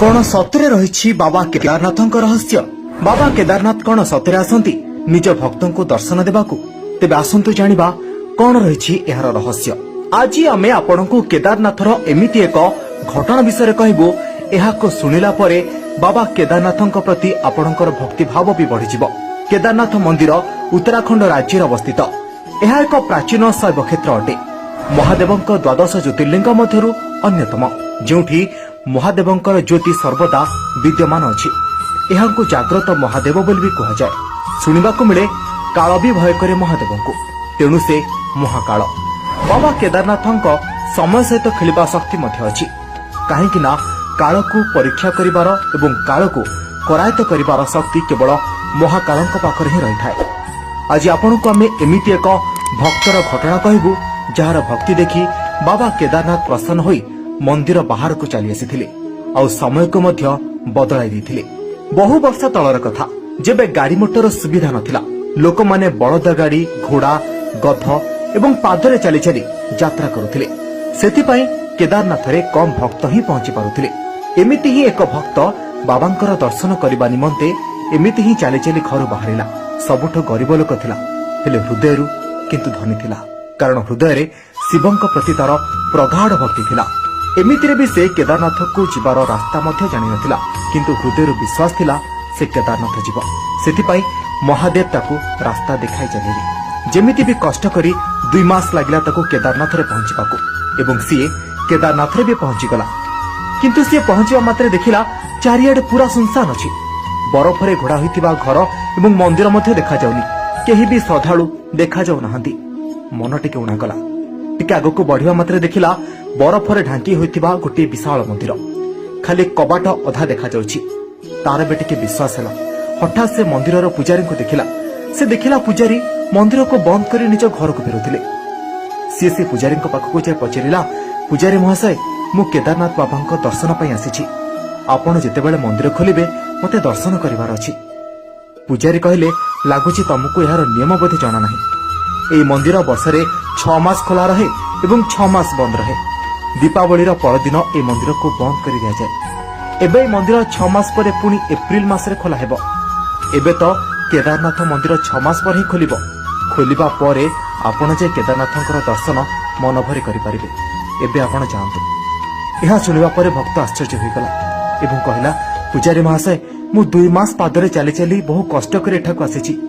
कौन सतरे रही बाबा केदारनाथ रहस्य। बाबा केदारनाथ कौन सतरे आसती निज भक्तों को दर्शन देवाकू। तेबे आसंतु जानिबा कौन रही यार रहस्य। आज आमे आपनकू केदारनाथर एमिति एक घटना विषय कहबू। एहाको सुनिला परे बाबा केदारनाथଙ୍କ प्रति आपणकर भक्ति भाव भी बढ़िजिवो। केदारनाथ मंदिर उत्तराखंड राज्य अवस्थित। यह एक प्राचीन शैव क्षेत्र अटे। महादेवଙ୍କ द्वादश ज्योतिर्लिंग मध्यरु अन्यतम, जोठी महादेवଙ୍କର ज्योति सर्वदा विद्यमान अछि। एहांकु जाग्रत महादेव बोली भी कहा जाए। सुनिबाकु मिले काल भी भय करे महादेवଙ୍କୁ, तेणु से महाकाल। बाबा केदारनाथଙ୍କ समय सहित खेलिबा शक्ति मध्य अछि। काहेकि ना कालकु परीक्षा करिवार एवं कालकु करायत करिवार शक्ति केवल महाकालଙ୍କ पाखरे ही रही थाए। आज आपनकु आमे एमिति एक भक्तर घटना कहबू, जार भक्ति देखि बाबा केदारनाथ प्रसन्न होई मंदिर बाहर को चली आसीथिले और समय को मध्य बदलाई देथिले। बहु वर्ष तलर कथा, जेबे गाड़ी मोटर सुविधा नथिला। लोक माने बलद गाड़ी, घोड़ा, गध एवं पादरे चली चली यात्रा करुथिले। सेथिपई केदारनाथ रे कम भक्त ही पहुंची पारुथिले। एमिति ही एक भक्त बाबांकर दर्शन करबा निमंते एमिति ही चली चली घर बाहरिला। सबुठ गरीब लोक थिला, हेले हृदयरु किंतु धनी थिला। कारण हृदय रे शिवंक प्रति तार प्रगाढ़ भक्ति थिला। एमितिरे भी से केदारनाथ को जीवार रास्ता मध्य जानि नथिला, किंतु हृदय विश्वास थिला से केदारनाथ जीव। सेथिपई महादेव ताकू रास्ता देखाई चलिले। जेमिति भी कष्ट करी 2 मास लागिला ताकू केदारनाथ रे पहुंचीबाकू एवं सीए केदारनाथ रे भी पहुंची गला। किंतु सीए पहुंचीबा मात्रे देखिला चारियाडे पूरा सुनसान अछि। बरफ रे घोड़ा होइतिबा घर एवं मंदिर मध्य देखा जाउनी। केही भी श्रद्धालु देखा जाउ नाहंती। मन टिके उणा गला। टिके आगको बढ़िबा मात्रे देखिला बरफ रे ढांकी होइतिबा गोटे विशाल मंदिर। खाली कबाट अधा देखा जाउछि। तार बे टिके विश्वास हला। हठात से मंदिरर पुजारी को देखिला। से देखिला पुजारी मंदिर को बंद करी निज घर को फेरुथिले। से पुजारी को पाखको जाय पचरिला, पुजारी महाशय, मु केदारनाथ बाबांको दर्शन पई आसीछि। आपण जेतेबेले मंदिर खोलिबे मते दर्शन करिवार अछि। पुजारी कहले, लागुछि तमको यार नियम बोधे जाना नाही। एई मंदिर वर्षरे 6 मास खोला रहे एवं 6 मास बंद रहे। दीपावली परदिन ए मंदिर को बंद कर दिया जाए। एबे मंदिर 6 मास पर पुणी एप्रिल मासरे खोला हेबो। एबे तो केदारनाथ मंदिर 6 मास पर ही खोलिबो। खोलिबा परे आपण जे केदारनाथंकर दर्शन मन भरि करि परिबे। एबे आपण जानते। यह सुनिबा परे भक्त आश्चर्य होई गला एवं कहला, पुजारी महाशय, मु 2 मास पादरे चली चली बहु कष्ट करे एठाको आसीछि।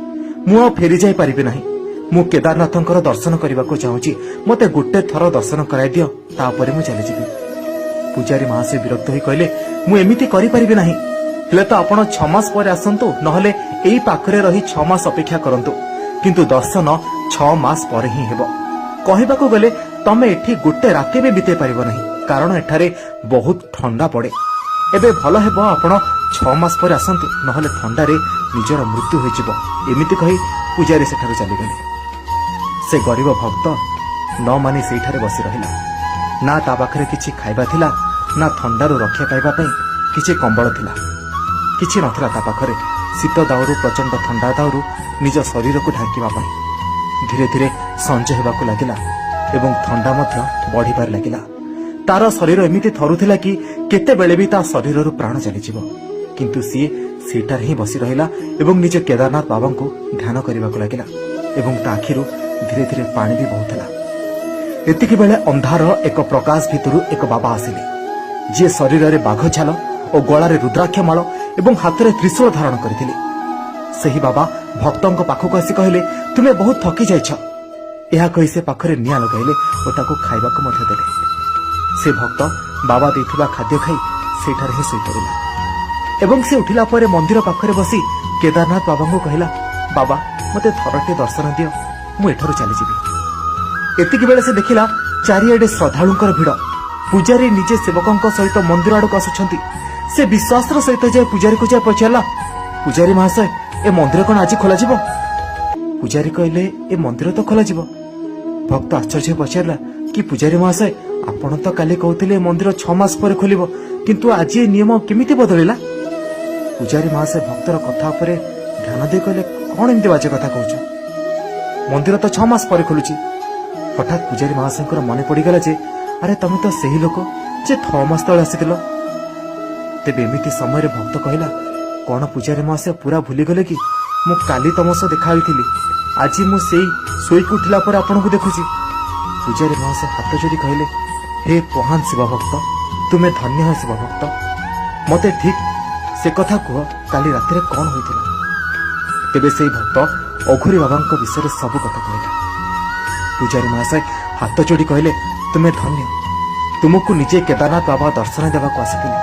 मु फेरी जाई परिबे नाही। मु केदारनाथंकर दर्शन करने चाहूँगी। मते गोटे थर दर्शन कराई दियो, तापरे मु चली जीवी। पुजारी महाशय विरक्त होई कहले, मु एमिति करि परिबे नाही। हेले तो आपण 6 मास पर आसंतु, नहले एई पाखरे रही 6 मास अपेक्षा करंतु। किंतु दर्शन 6 मास पर ही हेबो। कहिबाकू गले तमे एठी गोटे राति भी बिते परिबो नाही, कारण एठारे बहुत ठंडा पड़े। एबे भलो हेबो आपण 6 मास पर आसंतु, नहले ठंडा रे निजर मृत्यु होई जिवो। एमिति कहि पुजारी सेठारु चली गले। से गरीब भक्त न मानी सेठारे बसी रहिला। ना ता पाखरे किछि खाइबा थिला, ना ठंडारू रक्षा पाइबा पई किछि कंबळ थिला। किछि नथिला ता पाखरे। शीत दाउरू, प्रचंड ठंडा दाउरू निज शरीर को ढांकिबा पई। धीरे धीरे संजय हेबाकू लागिला एवं ठंडा मध्य बढ़िबार लागिला। तार शरीर एमिति थरुथिला कि केते बेले भी ता शरीररू प्राण चली जिवो। किंतु सीए सेठारे ही बसी रहिला एवं निज केदारनाथ बाबांको ध्यान करिबाकू लागिला एवं ता आखिरु धीरे धीरे पानी भी बहुला। एतिकी बेले अंधार एक प्रकाश भितरु एक बाबा आसिले, जे शरीर रे बाघ छाल और गलारे रुद्राक्ष माल एवं हाथ रे त्रिशूल धारण करथिले। सही बाबा भक्तों पाखक आसी कहले, तुमे बहुत थकी जाइछ। एहा कहि से पाखरे निया लगाइले और ताको खाइबाकू मध्य देले। से भक्त बाबा देथिबा खाद्य खाई सेठारे ही सोई पड़िला एवं से उठिला परे मंदिर पाखरे बसी केदारनाथ बाबा को कहला, बाबा मते थरटे दर्शन दियो, मु एठारु चली जीवी। एतिकी बेले से देखिला चारियाडे श्रद्धालुंकर भिड़। पुजारी निजे सेवकों सहित मंदिर आड़क आसुछंती। से विश्वासर सहित जाय पुजारी को जाय पचारला, पुजारी महाशय, ए मंदिर कौन आज खोला जिवो? पुजारी कहले, ए मंदिर तो खोला जिवो। भक्त आश्चर्य पचारला कि पुजारी महाशय, आपण तो काली कहउतिले मंदिर 6 मास पर खोलिबो, किंतु आज ए नियम केमिति बदलिला? पुजारी महाशय भक्तर कथा उपरे ध्यान दे कहले, कोन एमति बाजे कथा कहउछ? मंदिर तो 6 मास पर खोलुची। हठात पुजारी महाशय मन पड़गला जे, अरे तमे तो सही लोक जे 6 मास तले आसीथिल। ତେବେ ଏମିତି ସମୟରେ ଭକ୍ତ କହିଲା, କଣ ପୂଜାରୀ ମହାଶୟ ପୁରା ଭୁଲିଗଲେ କି? ମୁଁ କାଲି ତମ ସହ ଦେଖା ହୋଇଥିଲି, ଆଜି ମୁଁ ସେଇ ଶୋଇକି ଉଠିଲା ପରେ ଆପଣଙ୍କୁ ଦେଖୁଛି। ପୂଜାରୀ ମହାଶୟ ହାତ ଯୋଡ଼ି କହିଲେ, ହେ ମହାନ ଶିବଭକ୍ତ, ତୁମେ ଧନ୍ୟ ହେ ଶିବଭକ୍ତ। ମତେ ଠିକ ସେ କଥା କୁହ, କାଲି ରାତିରେ କଣ ହୋଇଥିଲା? ତେବେ ସେଇ ଭକ୍ତ ଅଘୋରୀ ବାବାଙ୍କ ବିଷୟରେ ସବୁ କଥା କହିଲା। ପୂଜାରୀ ମହାଶୟ ହାତ ଯୋଡ଼ି କହିଲେ, ତୁମେ ଧନ୍ୟ, ତୁମକୁ ନିଜେ କେଦାରନାଥ ବାବା ଦର୍ଶନ ଦେବାକୁ ଆସିଥିଲି।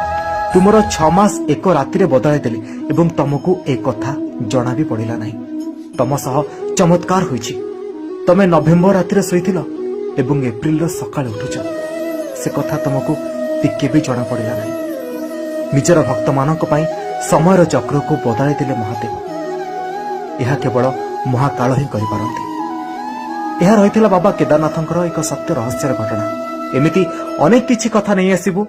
ତୁମର 6 ମାସ ଏକ ରାତିରେ ବଦଳାଇ ଦେଲି ଏବଂ ତମକୁ ଏ କଥା ଜଣା ବି ପଡ଼ିଲା ନାହିଁ। ତମ ସହ ଚମତ୍କାର ହୋଇଛି। ତମେ ନଭେମ୍ବର ରାତିରେ ଶୋଇଥିଲ ଏବଂ ଏପ୍ରିଲର ସକାଳେ ଉଠୁଛ, ସେ କଥା ତମକୁ ଟିକେ ବି ଜଣା ପଡ଼ିଲା ନାହିଁ। ନିଜର ଭକ୍ତମାନଙ୍କ ପାଇଁ ସମୟର ଚକ୍ରକୁ ବଦଳାଇ ଦେଲେ ମହାଦେବ। ଏହା କେବଳ ମହାକାଳ ହିଁ କରିପାରନ୍ତି। ଏହା ରହିଥିଲା ବାବା କେଦାରନାଥଙ୍କର ଏକ ସତ୍ୟ ରହସ୍ୟର ଘଟଣା। ଏମିତି ଅନେକ କିଛି କଥା ନେଇ ଆସିବୁ